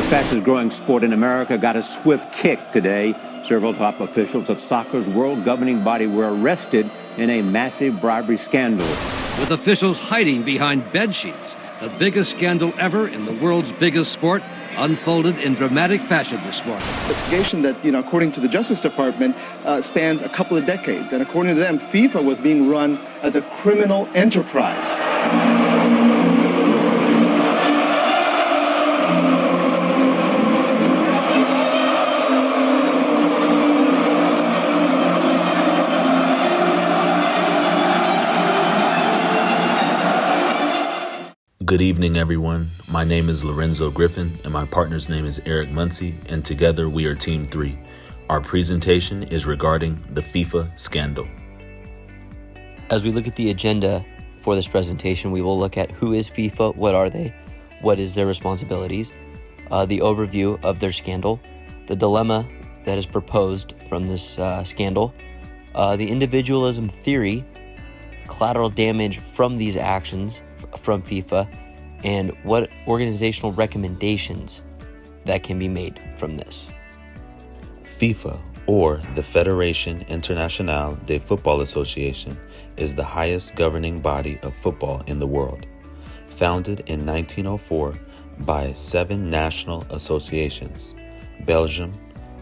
fastest growing sport in America got a swift kick today. Several top officials of soccer's world governing body were arrested in a massive bribery scandal. With officials hiding behind bedsheets, the biggest scandal ever in the world's biggest sport unfolded in dramatic fashion this morning. Investigation that, according to the Justice Department, spans a couple of decades. And according to them, FIFA was being run as a criminal enterprise. Good evening, everyone. My name is Lorenzo Griffin, and my partner's name is Eric Muncie, and together we are Team 3. Our presentation is regarding the FIFA scandal. As we look at the agenda for this presentation, we will look at who is FIFA, what are they, what is their responsibilities, the overview of their scandal, the dilemma that is proposed from this scandal, the individualism theory, collateral damage from these actions from FIFA, and what organizational recommendations that can be made from this. FIFA, or the Fédération Internationale de Football Association, is the highest governing body of football in the world. Founded in 1904 by 7 national associations: Belgium,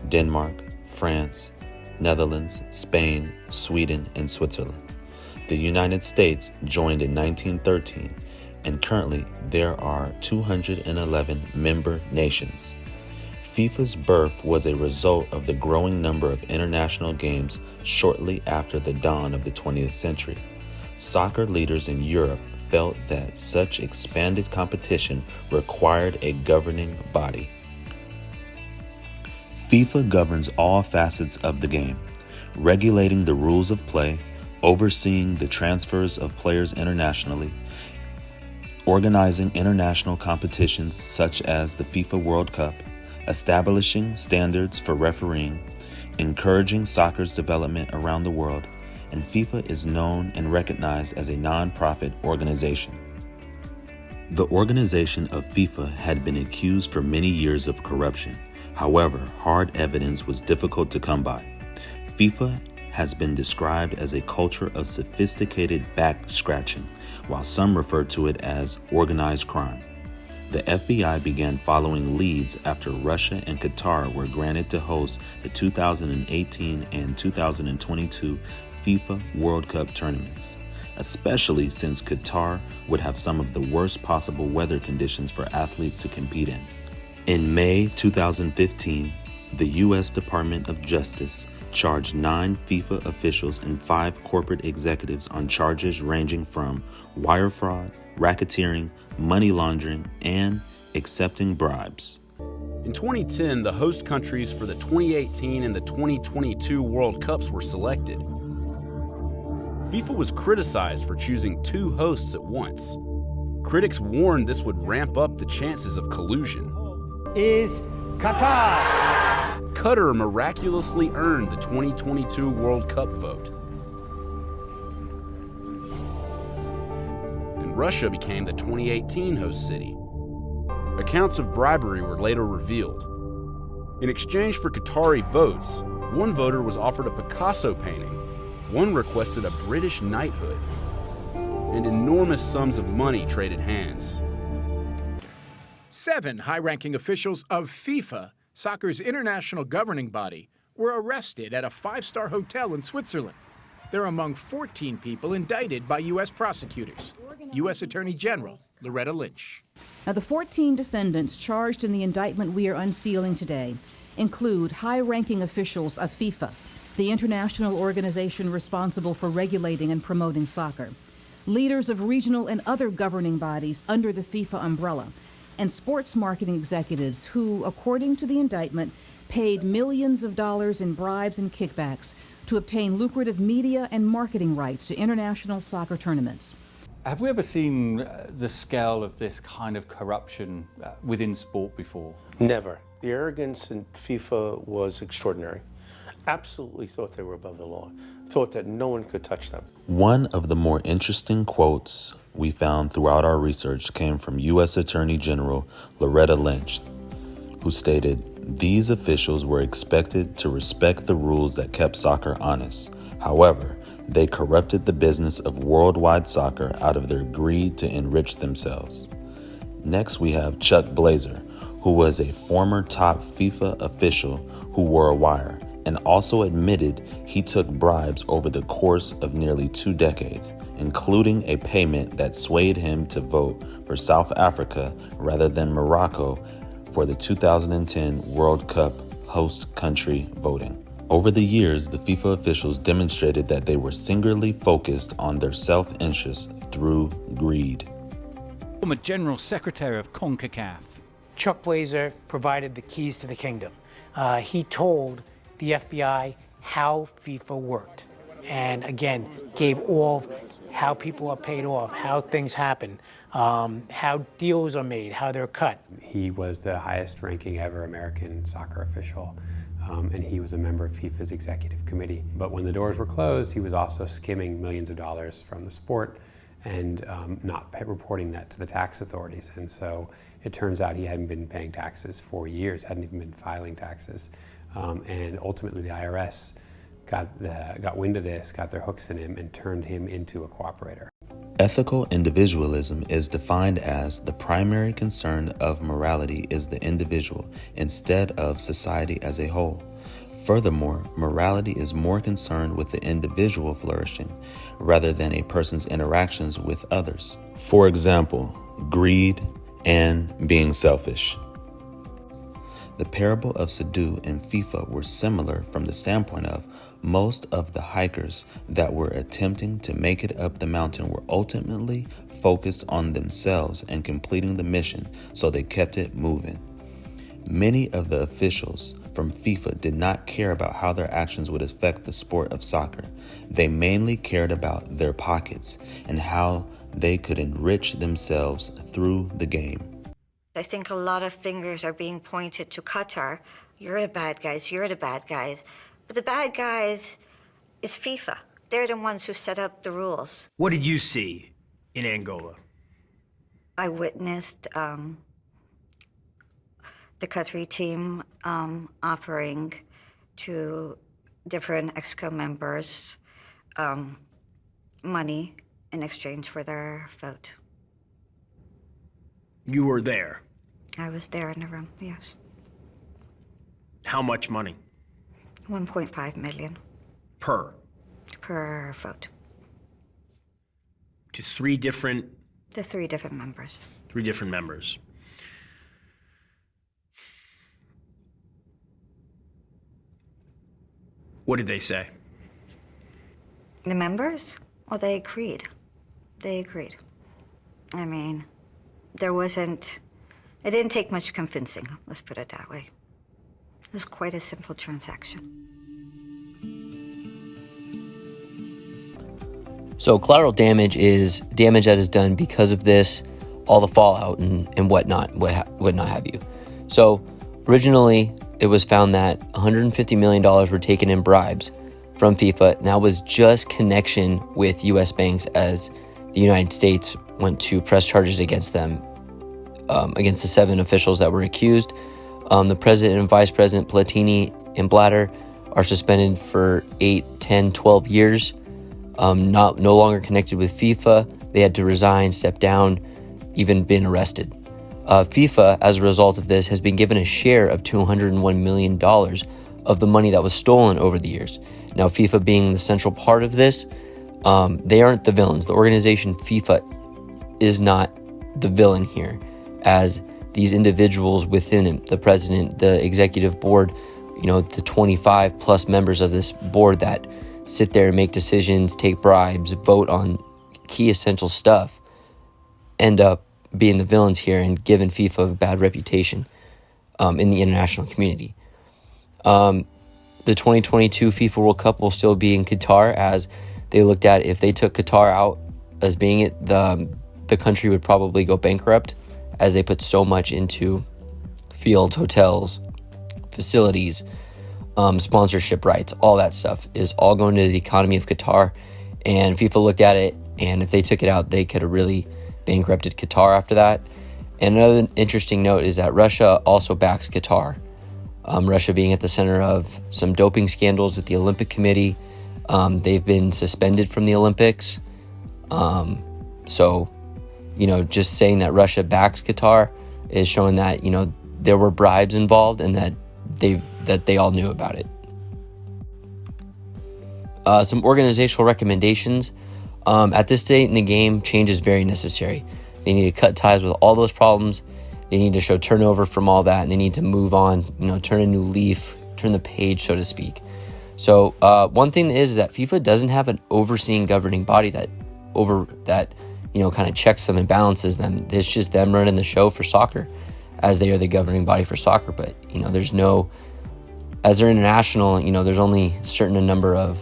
Denmark, France, Netherlands, Spain, Sweden, and Switzerland. The United States joined in 1913, and currently there are 211 member nations. FIFA's birth was a result of the growing number of international games shortly after the dawn of the 20th century. Soccer leaders in Europe felt that such expanded competition required a governing body. FIFA governs all facets of the game, regulating the rules of play, overseeing the transfers of players internationally, organizing international competitions such as the FIFA World Cup, establishing standards for refereeing, encouraging soccer's development around the world, and FIFA is known and recognized as a non-profit organization. The organization of FIFA had been accused for many years of corruption. However, hard evidence was difficult to come by. FIFA has been described as a culture of sophisticated back-scratching, while some refer to it as organized crime. The FBI began following leads after Russia and Qatar were granted to host the 2018 and 2022 FIFA World Cup tournaments, especially since Qatar would have some of the worst possible weather conditions for athletes to compete in. In May 2015, the U.S. Department of Justice charged 9 FIFA officials and 5 corporate executives on charges ranging from wire fraud, racketeering, money laundering, and accepting bribes. In 2010, the host countries for the 2018 and the 2022 World Cups were selected. FIFA was criticized for choosing 2 hosts at once. Critics warned this would ramp up the chances of collusion. Is Qatar. Qatar miraculously earned the 2022 World Cup vote. And Russia became the 2018 host city. Accounts of bribery were later revealed. In exchange for Qatari votes, one voter was offered a Picasso painting, one requested a British knighthood, and enormous sums of money traded hands. 7 high-ranking officials of FIFA, soccer's international governing body, were arrested at a 5-star hotel in Switzerland. They're among 14 people indicted by U.S. prosecutors. U.S. Attorney General Loretta Lynch. Now, the 14 defendants charged in the indictment we are unsealing today include high-ranking officials of FIFA, the international organization responsible for regulating and promoting soccer, leaders of regional and other governing bodies under the FIFA umbrella, and sports marketing executives who, according to the indictment, paid millions of dollars in bribes and kickbacks to obtain lucrative media and marketing rights to international soccer tournaments. Have we ever seen the scale of this kind of corruption within sport before? Never. The arrogance in FIFA was extraordinary. Absolutely thought they were above the law. Thought that no one could touch them. One of the more interesting quotes we found throughout our research came from U.S. Attorney General Loretta Lynch. who stated, "These officials were expected to respect the rules that kept soccer honest. However, they corrupted the business of worldwide soccer out of their greed to enrich themselves." Next, we have Chuck Blazer, who was a former top FIFA official who wore a wire and also admitted he took bribes over the course of nearly 2 decades, including a payment that swayed him to vote for South Africa rather than Morocco for the 2010 World Cup host country voting. Over the years, the FIFA officials demonstrated that they were singularly focused on their self-interest through greed. Former General Secretary of CONCACAF. Chuck Blazer provided the keys to the kingdom. He told the FBI how FIFA worked, and again, gave all of how people are paid off, how things happen, how deals are made, how they're cut. He was the highest ranking ever American soccer official, and he was a member of FIFA's executive committee. But when the doors were closed, he was also skimming millions of dollars from the sport and not reporting that to the tax authorities. And so it turns out he hadn't been paying taxes for years, hadn't even been filing taxes. And ultimately the IRS got wind of this, got their hooks in him, and turned him into a cooperator. Ethical individualism is defined as the primary concern of morality is the individual instead of society as a whole. Furthermore, morality is more concerned with the individual flourishing rather than a person's interactions with others. For example, greed and being selfish. The parable of Sadu and FIFA were similar from the standpoint of most of the hikers that were attempting to make it up the mountain were ultimately focused on themselves and completing the mission, so they kept it moving. Many of the officials from FIFA did not care about how their actions would affect the sport of soccer. They mainly cared about their pockets and how they could enrich themselves through the game. I think a lot of fingers are being pointed to Qatar. You're the bad guys, you're the bad guys. But the bad guys is FIFA. They're the ones who set up the rules. What did you see in Angola? I witnessed the Qatari team offering to different EXCO members money in exchange for their vote. You were there. I was there in the room, yes. How much money? 1.5 million. Per vote. To three different members. 3 different members. What did they say? The members? Well, they agreed. I mean, it didn't take much convincing, let's put it that way. It was quite a simple transaction. So collateral damage is damage that is done because of this, all the fallout and whatnot, what not have you. So originally it was found that $150 million were taken in bribes from FIFA, and that was just connection with U.S. banks as the United States went to press charges against them, against the 7 officials that were accused. The president and vice president, Platini and Blatter, are suspended for 8, 10, 12 years. No longer connected with FIFA. They had to resign, step down, even been arrested. FIFA, as a result of this, has been given a share of $201 million of the money that was stolen over the years. Now, FIFA being the central part of this, they aren't the villains. The organization FIFA is not the villain here, as these individuals within it, the president, the executive board, the 25 plus members of this board that sit there and make decisions, take bribes, vote on key essential stuff, end up being the villains here and giving FIFA a bad reputation in the international community. The 2022 FIFA World Cup will still be in Qatar, as they looked at if they took Qatar out as being it, the country would probably go bankrupt, as they put so much into fields, hotels, facilities, sponsorship rights, all that stuff is all going to the economy of Qatar. And FIFA looked at it, and if they took it out, they could have really bankrupted Qatar after that. And another interesting note is that Russia also backs Qatar. Russia being at the center of some doping scandals with the Olympic Committee. They've been suspended from the Olympics. So, just saying that Russia backs Qatar is showing that, there were bribes involved and that they all knew about it. Some organizational recommendations. At this stage in the game, change is very necessary. They need to cut ties with all those problems. They need to show turnover from all that, and they need to move on, turn a new leaf, turn the page, so to speak. So one thing is that FIFA doesn't have an overseeing governing body that kind of checks them and balances them. It's just them running the show for soccer, as they are the governing body for soccer. But, there's no, as they're international, there's only a certain number of,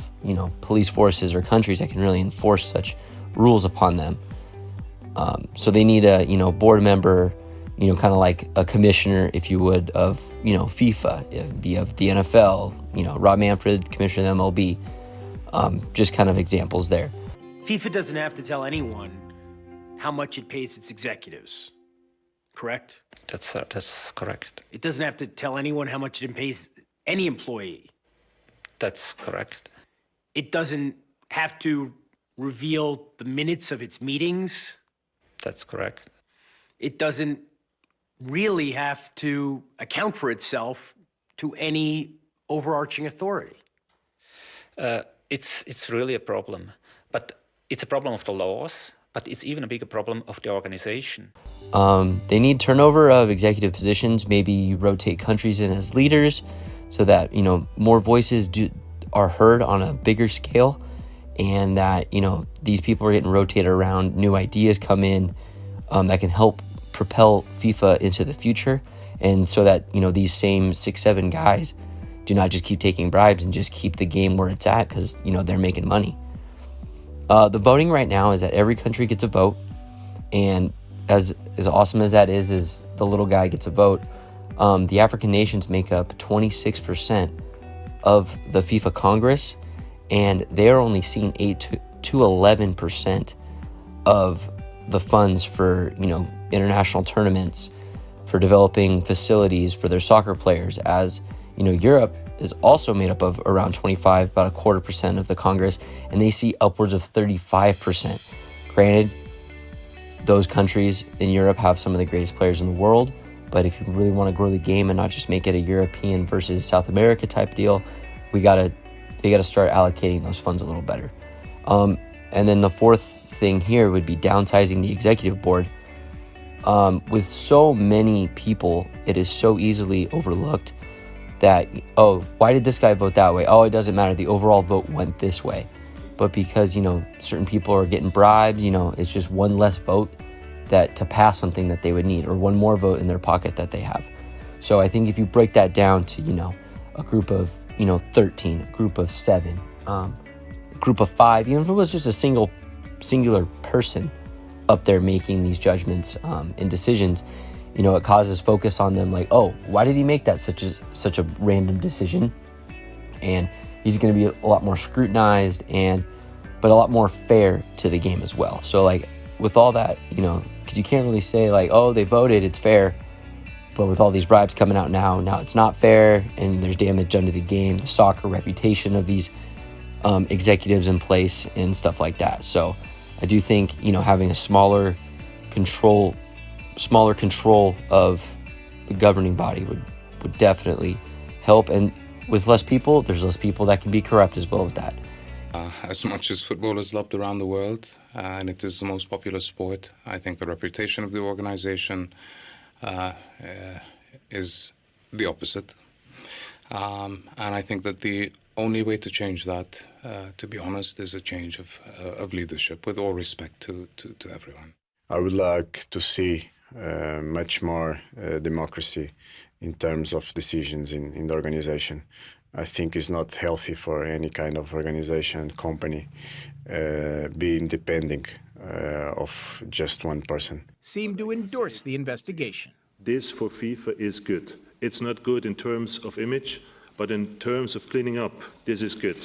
police forces or countries that can really enforce such rules upon them. So they need a, board member, kind of like a commissioner, if you would, of, FIFA, it'd be of the NFL, Rob Manfred, commissioner of the MLB, just kind of examples there. FIFA doesn't have to tell anyone how much it pays its executives, correct? That's correct. It doesn't have to tell anyone how much it pays any employee. That's correct. It doesn't have to reveal the minutes of its meetings. That's correct. It doesn't really have to account for itself to any overarching authority. It's really a problem, but it's a problem of the laws, but it's even a bigger problem of the organization. They need turnover of executive positions, maybe rotate countries in as leaders so that, more voices are heard on a bigger scale, and that, these people are getting rotated around, new ideas come in that can help propel FIFA into the future, and so that, these same 6-7 guys do not just keep taking bribes and just keep the game where it's at because, they're making money. The voting right now is that every country gets a vote, and as awesome as that is the little guy gets a vote, the African nations make up 26% of the FIFA Congress, and they're only seeing 8 to 11% of the funds for, international tournaments, for developing facilities for their soccer players, as, Europe is also made up of around 25, about 0.25% of the Congress, and they see upwards of 35%. Granted, those countries in Europe have some of the greatest players in the world, but if you really want to grow the game and not just make it a European versus South America type deal, they gotta start allocating those funds a little better. And then the fourth thing here would be downsizing the executive board. With so many people, it is so easily overlooked that, why did this guy vote that way? Oh, it doesn't matter. The overall vote went this way. But because, certain people are getting bribes, it's just one less vote to pass something that they would need, or one more vote in their pocket that they have. So I think if you break that down to, a group of, 13, a group of 7, a group of 5, even if it was just a singular person up there making these judgments and decisions, it causes focus on them, like, oh, why did he make that such a random decision? And he's going to be a lot more scrutinized but a lot more fair to the game as well. So like with all that, because you can't really say like, oh, they voted, it's fair. But with all these bribes coming out now it's not fair, and there's damage done to the game, the soccer reputation of these executives in place and stuff like that. So I do think, having a smaller control of the governing body would definitely help. And with less people, there's less people that can be corrupt as well with that. As much as football is loved around the world, and it is the most popular sport, I think the reputation of the organization is the opposite. And I think that the only way to change that, to be honest, is a change of leadership, with all respect to everyone. I would like to see much more democracy in terms of decisions in the organization. I think it's not healthy for any kind of organization, company, being depending of just one person. Seem to endorse the investigation. This for FIFA is good. It's not good in terms of image, but in terms of cleaning up, this is good.